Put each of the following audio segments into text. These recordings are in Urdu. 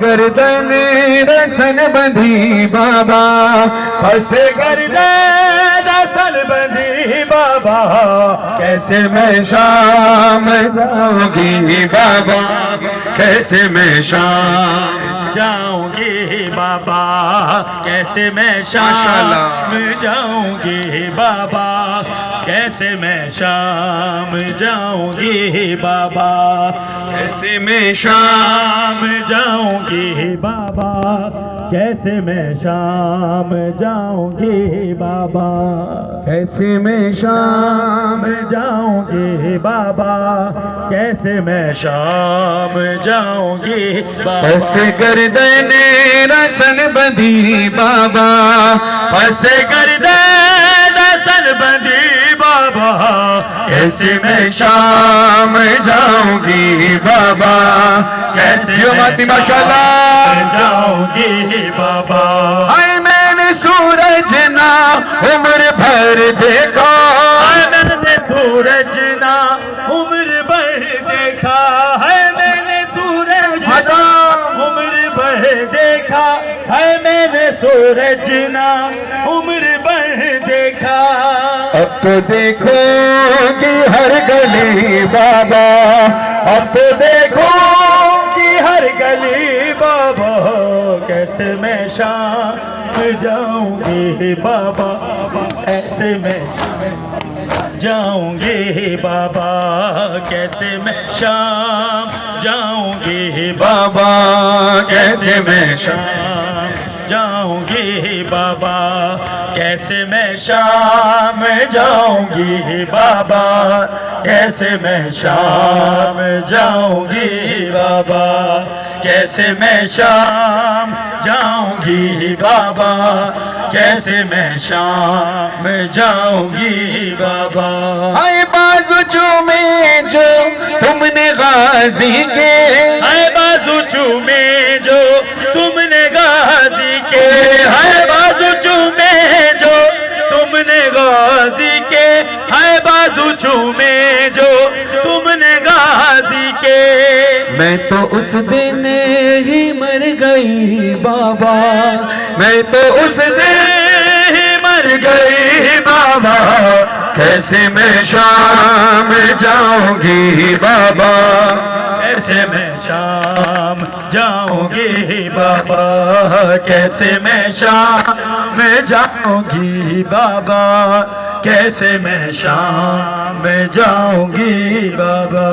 گردن رسن بندھی بابا، پس گردن رسن بندھی بابا، کیسے میں شام جاؤں گی بابا، کیسے میں شام جاؤں گی بابا، کیسے میں شام جاؤں گی بابا، کیسے میں شام جاؤں گی بابا، کیسے میں شام جاؤں گی بابا، کیسے میں شام جاؤں گی بابا، کیسے میں شام جاؤں گی بابا، کیسے میں شام جاؤں گی بابا، پس گردن رسن بندھی بابا، پس گردن رسن بندھی بابا، کیسے میں شام جاؤں گی بابا، کیسے میں شام جاؤں گی بابا، ہائے میں نے سورج نہ عمر بھر دیکھا، میں نے سورج نہ عمر بھر دیکھا ہے، میں نے سورج نہ عمر بھر دیکھا ہے، میں نے سورج نہ عمر بھر دیکھا، اب تو دیکھو گی ہر گلی بابا، اب تو دیکھو گی ہر گلی بابا، کیسے میں شام جاؤں گی بابا، ایسے میں جاؤں گی بابا، کیسے میں شام جاؤں گی بابا کیسے میں شام جاؤں گی بابا، کیسے میں شام جاؤں گی بابا، کیسے میں شام جاؤں گی بابا، کیسے میں شام جاؤں گی بابا، کیسے میں شام جاؤں گی بابا، ہائے بازو چومے جو تم نے غازی کے، ہے بازو چومے جو تم نے غازی کے، ہے بازو چومے جو تم نے غازی کے، ہے بازو چومے جو تم نے غازی کے، میں تو اس دن ہی مر گئی بابا، میں تو اس دن ہی مر گئی بابا، کیسے میں شام جاؤں گی بابا، کیسے میں شام جاؤں گی بابا، کیسے میں شام جاؤں گی بابا، کیسے میں شام جاؤں گی بابا،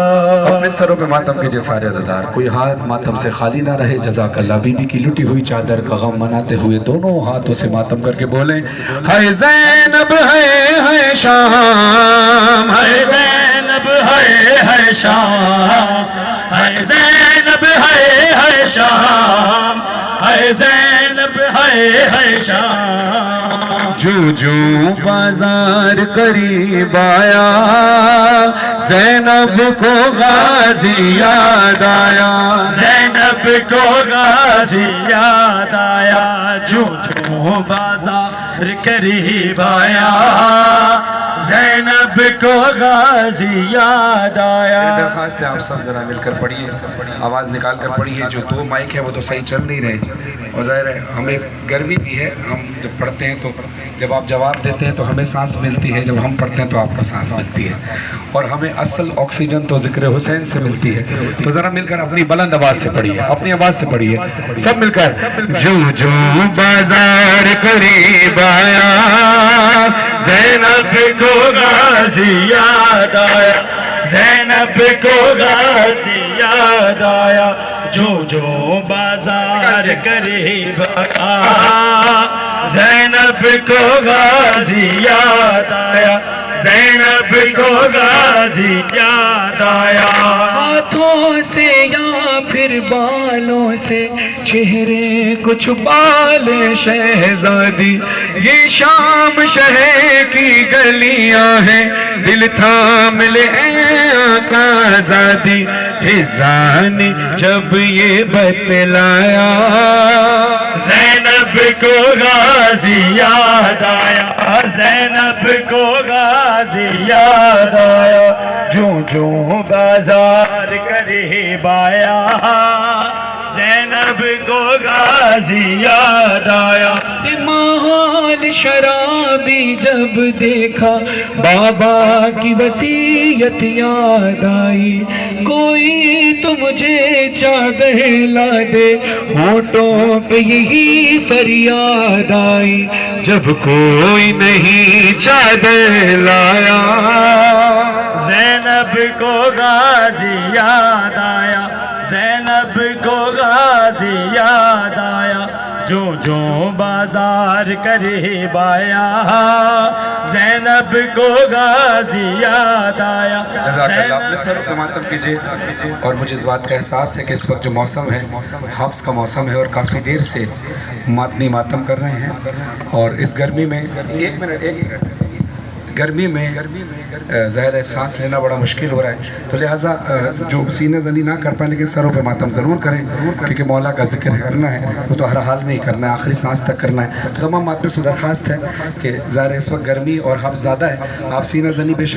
اپنے سروں پہ ماتم کے سارے عزادار، کوئی ہاتھ ماتم سے خالی نہ رہے، جزاک اللہ۔ بی بی کی لٹی ہوئی چادر کا غم مناتے ہوئے دونوں ہاتھوں سے ماتم کر کے بولیں، ہائے زینب ہے شام، ہے زینب ہے شام، ہے زینب ہے شام، ہے زینب ہے شام، جو جو بازار قریب آیا، زینب کو غازی یاد آیا، زینب کو غازی یاد آیا، جو جو بازار قریب آیا، زینب کو غازی یاد آیا، درخواست ہے آپ سب ذرا مل کر پڑھیے، آواز نکال کر پڑھیے، جو دو مائک ہے وہ تو صحیح چل نہیں رہے، اور ظاہر ہے ہمیں گرمی بھی ہے، ہم جب پڑھتے ہیں تو جب آپ جواب دیتے ہیں تو ہمیں سانس ملتی ہے، جب ہم پڑھتے ہیں تو آپ کو سانس ملتی ہے، اور ہمیں اصل آکسیجن تو ذکر حسین سے ملتی ہے، تو ذرا مل کر اپنی بلند آواز سے پڑھیے، اپنی آواز سے پڑھیے، سب مل کر، جو جو بازار قریب آیا، زینب کو غازی یاد آیا، زینب کو غازی یاد آیا، جو جو بازار قریب آیا، زینب کو غازی یاد آیا، زینب کو غازی یاد آیا، ہاتھوں سے یا پھر بالوں سے چہرے کچھ بال شہزادی، یہ شام شہر کی گلیاں ہیں، دل تھام لے آقا آزادی، فضا نے جب یہ بتلایا، زینب کو غازی یاد آیا، زینب کو غازی یاد آیا، جو جو بازار قریب آیا، زینب کو غازی یاد آیا ماحول شرابی جب دیکھا بابا کی وصیت یاد آئی کوئی تو مجھے چادر لا دے ہونٹوں پہ یہی فریاد آئی جب کوئی نہیں چادر لایا زینب کو غازی یاد آیا زینب کو غازی یاد آیا جو بازار قریب آیا زینب کو غازی یاد آیا جزاک اللہ اپنے سر پہ ماتم کیجئے اور مجھے اس بات کا احساس ہے کہ اس وقت جو موسم ہے حبس کا موسم ہے اور کافی دیر سے ماتمی ماتم کر رہے ہیں اور اس گرمی میں ایک منٹ گرمی میں ظاہر ہے سانس لینا بڑا مشکل ہو رہا ہے تو لہٰذا جو سینہ زنی نہ کر پائیں لیکن سروں پہ ماتم ضرور کریں کیونکہ مولا کا ذکر کرنا ہے وہ تو ہر حال میں ہی کرنا ہے آخری سانس تک کرنا ہے تمام ماتموں سے درخواست ہے کہ ظاہر ہے اس وقت گرمی اور حبس زیادہ ہے آپ سینہ زنی بے شک